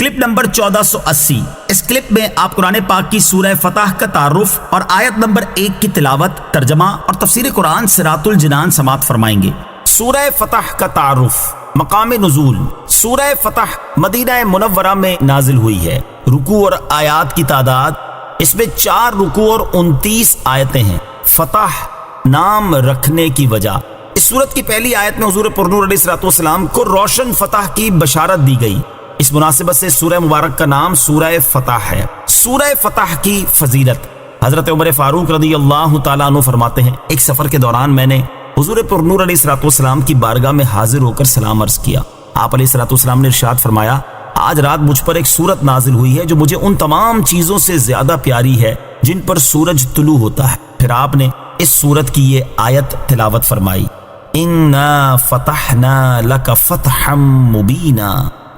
Clip number 1480۔ اس clip میں آپ قرآن پاک کی سورہ فتح کا تعارف اور آیت نمبر 1 کی تلاوت، ترجمہ اور تفسیر قرآن صراط الجنان سماعت فرمائیں گے۔ سورہ فتح کا تعارف۔ مقام نزول: سورہ فتح مدینہ منورہ میں نازل ہوئی ہے۔ رکوع اور آیات کی تعداد: اس میں 4 رکوع اور 29 آیتیں ہیں۔ فتح نام رکھنے کی وجہ: اس سورت کی پہلی آیت میں حضور پرنور علیہ السلام کو روشن فتح کی بشارت دی گئی۔ اس مناسبت سے سورہ مبارک کا نام سورہ فتح ہے۔ سورہ فتح کی فضیلت: حضرت عمر فاروق رضی اللہ تعالیٰ عنہ فرماتے ہیں، ایک سفر کے دوران میں نے حضور پرنور علیہ السلام کی بارگاہ میں حاضر ہو کر سلام عرض کیا۔ آپ علیہ السلام نے ارشاد فرمایا، آج رات مجھ پر ایک سورت نازل ہوئی ہے جو مجھے ان تمام چیزوں سے زیادہ پیاری ہے جن پر سورج طلوع ہوتا ہے۔ پھر آپ نے اس سورت کی یہ آیت تلاوت فرمائی، اِنَّا فَتَحْنَا لَكَ فَتْحًا مُبِينًا۔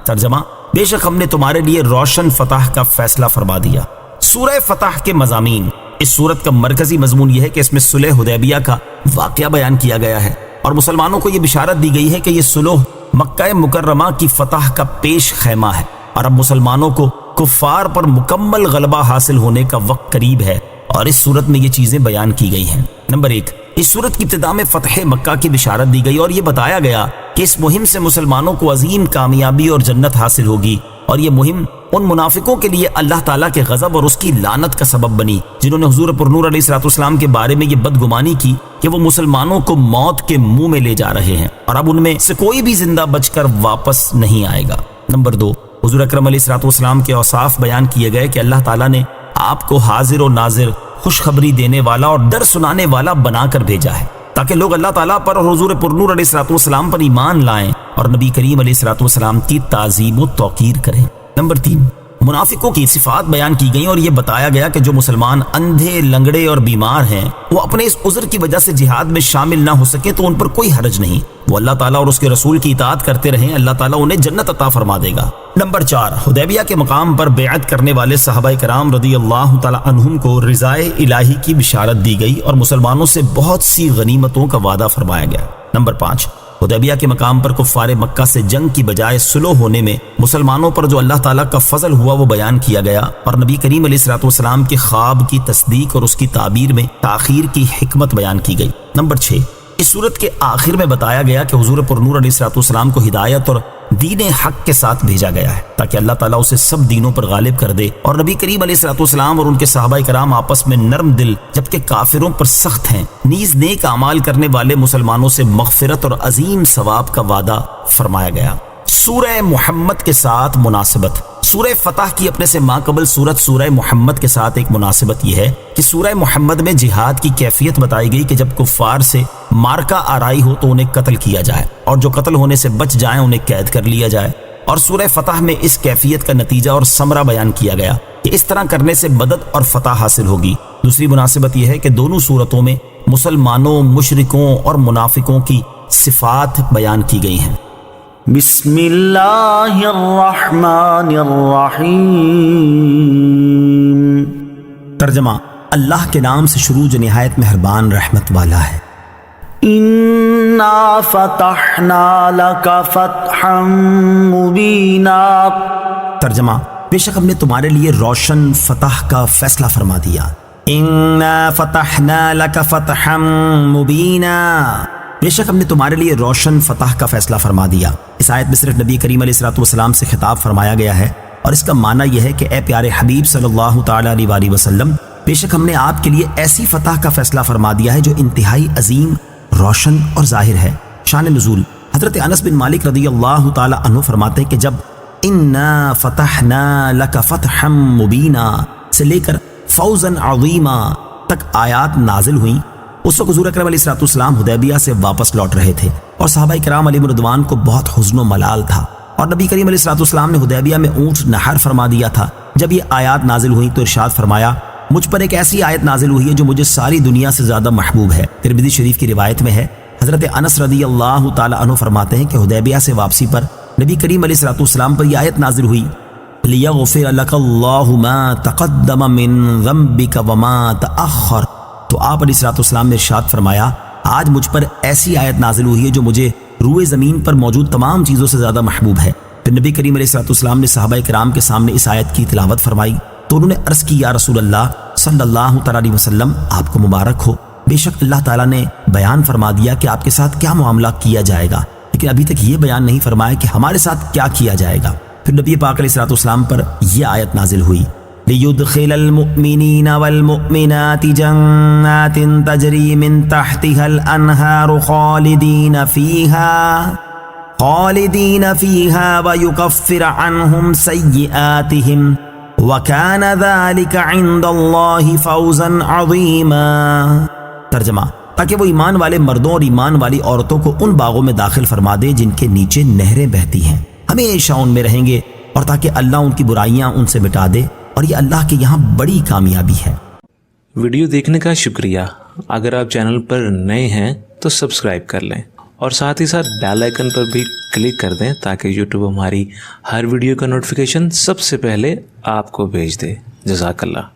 ترجمہ: بے شک ہم نے تمہارے لیے روشن فتح کا فیصلہ فرما دیا۔ سورہ فتح کے مضامین: اس سورت کا مرکزی مضمون یہ ہے کہ اس میں صلح حدیبیہ کا واقعہ بیان کیا گیا ہے اور مسلمانوں کو یہ بشارت دی گئی ہے کہ یہ صلح مکہ مکرمہ کی فتح کا پیش خیمہ ہے اور اب مسلمانوں کو کفار پر مکمل غلبہ حاصل ہونے کا وقت قریب ہے، اور اس سورت میں یہ چیزیں بیان کی گئی ہیں۔ نمبر 1، اس سورت کی ابتدا میں فتح مکہ کی بشارت دی گئی اور یہ بتایا گیا کہ اس مہم سے مسلمانوں کو عظیم کامیابی اور جنت حاصل ہوگی، اور یہ مہم ان منافقوں کے لیے اللہ تعالیٰ کے غضب اور اس کی لعنت کا سبب بنی جنہوں نے حضور پرنور علیہ السلام کے بارے میں یہ بدگمانی کی کہ وہ مسلمانوں کو موت کے منہ میں لے جا رہے ہیں، اور اب ان میں سے کوئی بھی زندہ بچ کر واپس نہیں آئے گا۔ نمبر 2، حضور اکرم علیہ السلام کے اوصاف بیان کیے گئے کہ اللہ تعالیٰ نے آپ کو حاضر و ناظر، خوشخبری دینے والا اور ڈر سنانے والا بنا کر بھیجا ہے تاکہ لوگ اللہ تعالیٰ پر اور حضور پرنور علیہ السلام پر ایمان لائیں اور نبی کریم علیہ السلام کی تعظیم و توقیر کریں۔ نمبر 3، منافقوں کی صفات بیان کی گئیں اور یہ بتایا گیا کہ جو مسلمان اندھے، لنگڑے اور بیمار ہیں وہ اپنے اس عذر کی وجہ سے جہاد میں شامل نہ ہو سکے تو ان پر کوئی حرج نہیں، وہ اللہ تعالیٰ اور اس کے رسول کی اطاعت کرتے رہیں، اللہ تعالیٰ انہیں جنت عطا فرما دے گا۔ نمبر 4، حدیبیہ کے مقام پر بیعت کرنے والے صحابہ کرام رضی اللہ تعالیٰ عنہم کو رضائے الہی کی بشارت دی گئی اور مسلمانوں سے بہت سی غنیمتوں کا وعدہ فرمایا گیا۔ نمبر 5، حدیبیہ کے مقام پر کفار مکہ سے جنگ کی بجائے صلح ہونے میں مسلمانوں پر جو اللہ تعالیٰ کا فضل ہوا وہ بیان کیا گیا اور نبی کریم علیہ السلام کے خواب کی تصدیق اور اس کی تعبیر میں تاخیر کی حکمت بیان کی گئی۔ نمبر 6، اس صورت کے آخر میں بتایا گیا کہ حضور پرنور علیہ السلام کو ہدایت اور دین حق کے ساتھ بھیجا گیا ہے تاکہ اللہ تعالیٰ اسے سب دینوں پر غالب کر دے، اور نبی کریم علیہ السلام اور ان کے صحابہ کرام آپس میں نرم دل جبکہ کافروں پر سخت ہیں، نیز نیک اعمال کرنے والے مسلمانوں سے مغفرت اور عظیم ثواب کا وعدہ فرمایا گیا۔ سورہ محمد کے ساتھ مناسبت: سورہ فتح کی اپنے سے ماقبل سورت سورہ محمد کے ساتھ ایک مناسبت یہ ہے کہ سورہ محمد میں جہاد کی کیفیت بتائی گئی کہ جب کفار سے مارکہ آرائی ہو تو انہیں قتل کیا جائے اور جو قتل ہونے سے بچ جائیں انہیں قید کر لیا جائے، اور سورہ فتح میں اس کیفیت کا نتیجہ اور ثمرہ بیان کیا گیا کہ اس طرح کرنے سے مدد اور فتح حاصل ہوگی۔ دوسری مناسبت یہ ہے کہ دونوں صورتوں میں مسلمانوں، مشرکوں اور منافقوں کی صفات بیان کی گئی ہیں۔ بسم اللہ الرحمن الرحیم۔ ترجمہ: اللہ کے نام سے شروع جو نہایت مہربان رحمت والا ہے۔ اِنَّا فَتَحْنَا لَكَ فَتْحًا مُبِينًا۔ ترجمہ: بے شک ہم نے تمہارے لیے روشن فتح کا فیصلہ فرما دیا۔ اِنَّا فَتَحْنَا لَكَ فَتْحًا مُبِينًا، بے شک ہم نے تمہارے لیے روشن فتح کا فیصلہ فرما دیا۔ اس آیت میں صرف نبی کریم علیہ السلام سے خطاب فرمایا گیا ہے اور اس کا معنی یہ ہے کہ اے پیارے حبیب صلی اللہ تعالیٰ علیہ وآلہ وسلم، بے شک ہم نے آپ کے لیے ایسی فتح کا فیصلہ فرما دیا ہے جو انتہائی عظیم، روشن اور ظاہر ہے۔ شان نزول: حضرت انس بن مالک رضی اللہ تعالیٰ عنہ فرماتے ہیں کہ جب اِنَّا فَتَحْنَا لَكَ فَتْحًا مُبِينًا سے لے کر فوزًا عظیما تک آیات نازل ہوئیں، اس وقت حضور اکرم علیہ السلام حدیبیہ سے واپس لوٹ رہے تھے اور صحابہ کرام علیہم رضوان کو بہت حزن و ملال تھا، اور نبی کریم علیہ السلام نے حدیبیہ میں اونٹ نہر فرما دیا تھا۔ جب یہ آیات نازل ہوئیں تو ارشاد فرمایا، مجھ پر ایک ایسی آیت نازل ہوئی ہے جو مجھے ساری دنیا سے زیادہ محبوب ہے۔ ترمذی شریف کی روایت میں ہے، حضرت انس رضی اللہ تعالی عنہ فرماتے ہیں کہ حدیبیہ سے واپسی پر نبی کریم علیہ السلام پر یہ آیت نازل ہوئی، لِيَغْفِرَ لَكَ اللَّهُ مَا تَقَدَّمَ مِن ذَنبِكَ وَمَا تَأَخَّرَ۔ تو آپ علیہ السلام نے ارشاد فرمایا، آج مجھ پر ایسی آیت نازل ہوئی ہے جو مجھے روئے زمین پر موجود تمام چیزوں سے زیادہ محبوب ہے، پھر نبی کریم علیہ السلام نے صحابہ کرام کے سامنے اس آیت کی تلاوت فرمائی تو انہوں نے عرض کی یا رسول اللہ صلی اللہ تعالیٰ علیہ وسلم آپ کو مبارک ہو، بے شک اللہ تعالیٰ نے بیان فرما دیا کہ آپ کے ساتھ کیا معاملہ کیا جائے گا، لیکن ابھی تک یہ بیان نہیں فرمایا کہ ہمارے ساتھ کیا کیا جائے گا۔ پھر نبی پاک علیہ السلام پر یہ آیت نازل ہوئی لِيُدْخِلَ الْمُؤْمِنِينَ وَالْمُؤْمِنَاتِ جَنَّاتٍ تَجْرِي مِن تَحْتِهَا الْأَنْهَارُ خَالِدِينَ فِيهَا وَيُكَفِّرَ عَنْهُمْ سَيِّئَاتِهِمْ وَكَانَ ذَلِكَ عِندَ اللَّهِ فَوْزًا عَظِيمًا۔ ترجمہ، تاکہ وہ ایمان والے مردوں اور ایمان والی عورتوں کو ان باغوں میں داخل فرما دے جن کے نیچے نہریں بہتی ہیں، ہمیشہ ان میں رہیں گے، اور تاکہ اللہ ان کی برائیاں ان سے مٹا دے، اور یہ اللہ کے یہاں بڑی کامیابی ہے۔ ویڈیو دیکھنے کا شکریہ۔ اگر آپ چینل پر نئے ہیں تو سبسکرائب کر لیں اور ساتھ ہی ساتھ بیل آئیکن پر بھی کلک کر دیں تاکہ یوٹیوب ہماری ہر ویڈیو کا نوٹیفیکیشن سب سے پہلے آپ کو بھیج دے۔ جزاک اللہ۔